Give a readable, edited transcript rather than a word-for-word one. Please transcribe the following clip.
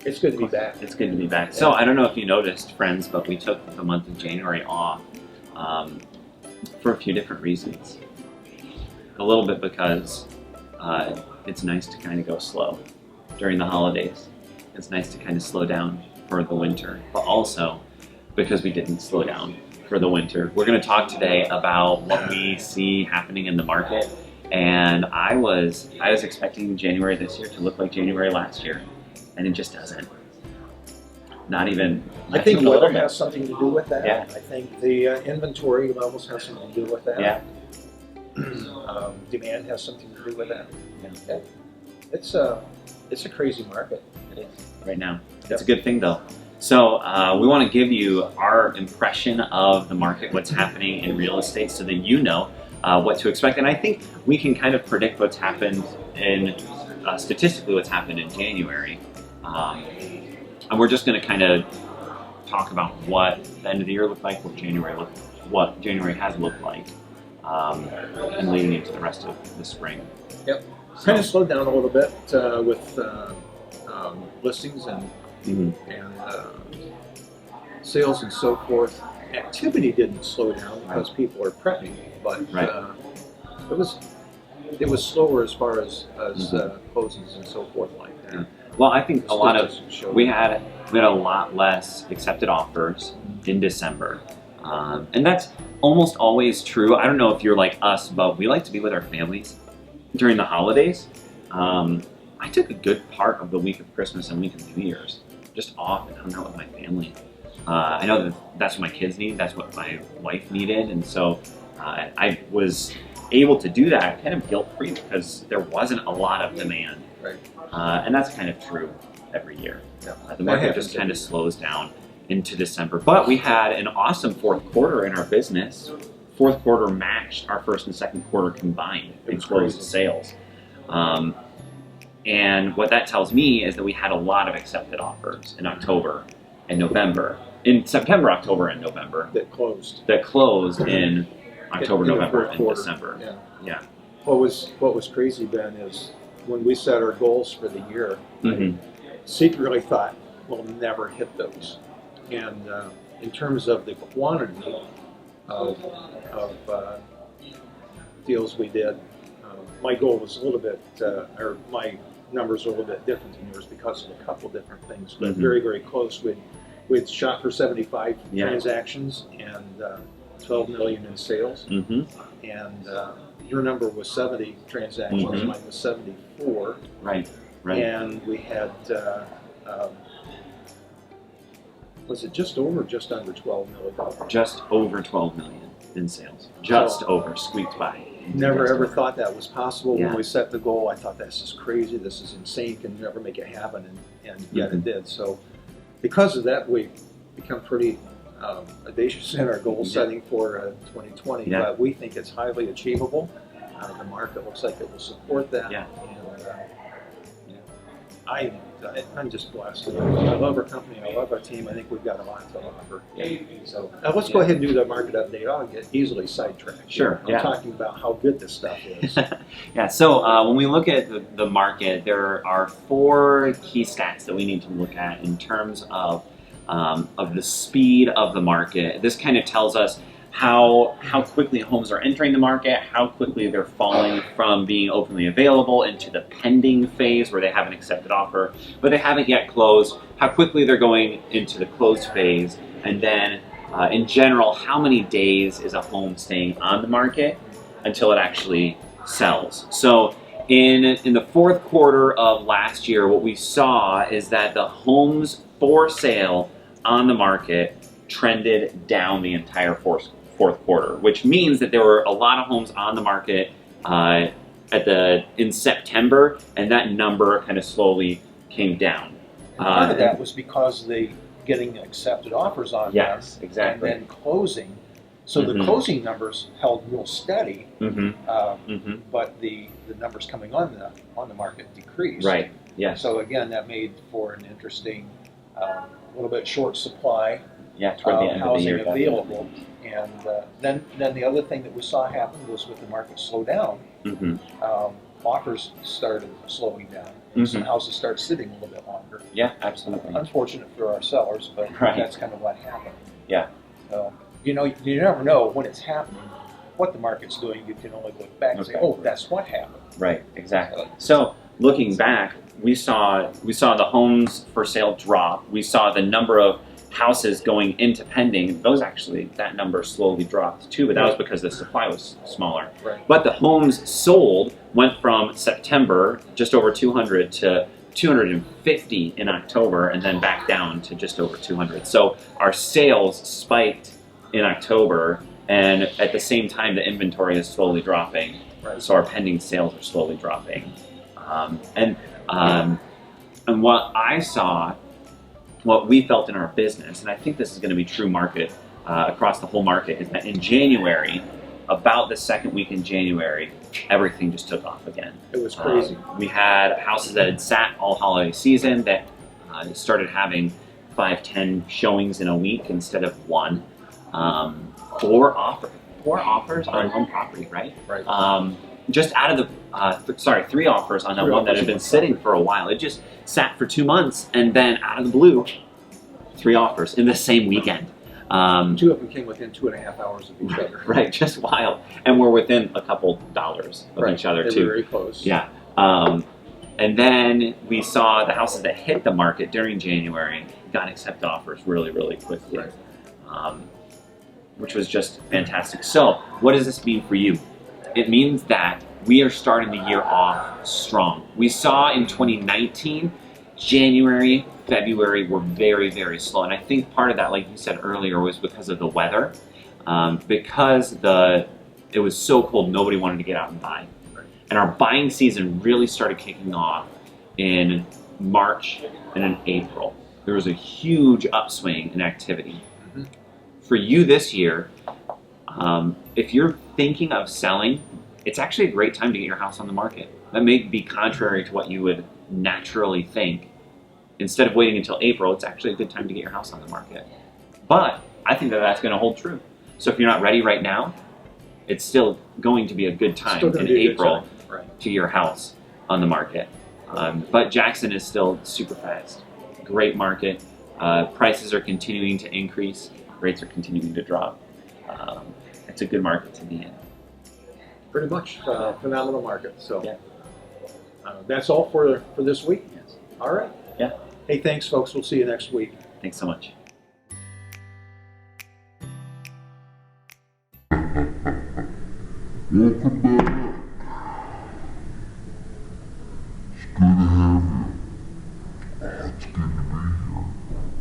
It's good to be back. It's good to be back. So I don't know if you noticed, friends, but we took the month of January off for a few different reasons. A little bit because it's nice to kind of go slow during the holidays. It's nice to kind of slow down for the winter, but also because we didn't slow down for the winter. We're going to talk today about what we see happening in the market. And I was expecting January this year to look like January last year, and it just doesn't. Not even. I think weather has something to do with that. Yeah. I think the inventory levels have something to do with that. Yeah. Demand has something to do with that. Yeah. It's a crazy market. It is right now. It's a good thing though. So we want to give you our impression of the market, what's happening in real estate, so that you know what to expect. And I think we can kind of predict what's happened in statistically what's happened in January. And we're just going to kind of talk about what the end of the year looked like, what January has looked like, and leading into the rest of the spring. Yep. Kind of slowed down a little bit with listings and sales and so forth. Activity didn't slow down because people are prepping, but it was slower as far as closings and so forth like that. Well, I think we had a lot less accepted offers in December, and that's almost always true. I don't know if you're like us, but we like to be with our families during the holidays. I took a good part of the week of Christmas and week of New Year's just off and hung out with my family. I know that's what my kids need, that's what my wife needed, and so I was able to do that kind of guilt-free because there wasn't a lot of demand. Right. And that's kind of true every year. Yeah. The market just kind of slows down into December. But we had an awesome fourth quarter in our business. Fourth quarter matched our first and second quarter combined in closed sales. And what that tells me is that we had a lot of accepted offers in October and November. In September, October, and November. That closed in October, November, and December. Yeah. What was crazy, Ben, is when we set our goals for the year, secretly thought we'll never hit those. And in terms of the quantity of deals we did, my goal was a little bit, or my numbers are a little bit different than yours because of a couple different things, but very, very close. We'd shot for 75 transactions and 12 million in sales. And your number was 70 transactions, mine was 74. Right. And we had, was it just over or just under $12 million? Just over 12 million in sales. Just over, squeaked by. Never ever thought that was possible when we set the goal. I thought this is crazy, this is insane, can never make it happen, and yet it did. So because of that, we've become pretty audacious in our goal setting for 2020, but we think it's highly achievable. The market looks like it will support that. And I'm just blessed. I love our company. I love our team. I think we've got a lot to offer. So let's go ahead and do the market update. I'll get easily sidetracked. Sure. I'm talking about how good this stuff is. So when we look at the market, there are 4 key stats that we need to look at in terms of the speed of the market. This kind of tells us how quickly homes are entering the market, how quickly they're falling from being openly available into the pending phase where they have an accepted offer, but they haven't yet closed, how quickly they're going into the closed phase, and then in general, how many days is a home staying on the market until it actually sells. So in the fourth quarter of last year, what we saw is that the homes for sale on the market trended down the entire fourth quarter, which means that there were a lot of homes on the market in September, and that number kind of slowly came down. And part of that was because they getting accepted offers on them, exactly, and then closing. So the closing numbers held real steady, but the numbers coming on the market decreased. Right. Yeah. So again, that made for an interesting, little bit short supply. Toward the end of the year, available. And then the other thing that we saw happen was with the market slow down, offers started slowing down. And some Mhm. houses start sitting a little bit longer. Yeah, absolutely. Unfortunate for our sellers, but Right. that's kind of what happened. Yeah. So, you never know when it's happening, what the market's doing. You can only look back and say, Okay. oh, that's what happened. Right, exactly. So looking back, we saw the homes for sale drop. We saw the number of houses going into pending. That number slowly dropped too, but that was because the supply was smaller. Right. But the homes sold went from September, just over 200, to 250 in October, and then back down to just over 200. So our sales spiked in October, and at the same time, the inventory is slowly dropping. Right. So our pending sales are slowly dropping. And what I saw, what we felt in our business, and I think this is going to be true market across the whole market, is that in January, about the second week in January, everything just took off again. It was crazy. We had houses that had sat all holiday season that started having 5-10 showings in a week instead of one. Four offers on one property, right? Right. Just out of the, 3 offers on that Three one that offers had been on sitting for a while. It just sat for 2 months, and then out of the blue, 3 offers in the same weekend. 2 of them came within 2.5 hours of each other. Right, just wild. And we're within a couple dollars of Right. each other They too. were very close. Yeah. And then we saw the houses that hit the market during January got accepted offers really, really quickly, which was just fantastic. So what does this mean for you? It means that we are starting the year off strong. We saw in 2019, January, February were very, very slow. And I think part of that, like you said earlier, was because of the weather. Because it was so cold, nobody wanted to get out and buy. And our buying season really started kicking off in March and in April. There was a huge upswing in activity. Mm-hmm. For you this year, if you're thinking of selling, it's actually a great time to get your house on the market. That may be contrary to what you would naturally think. Instead of waiting until April, it's actually a good time to get your house on the market. But I think that that's going to hold true. So if you're not ready right now, it's still going to be a good time in April to get your house on the market. But Jackson is still super fast. Great market. Prices are continuing to increase. Rates are continuing to drop. It's a good market to be in. Pretty much phenomenal market. So yeah. That's all for this week. Yes. All right. Yeah. Hey, thanks, folks. We'll see you next week. Thanks so much. Welcome back. It's good to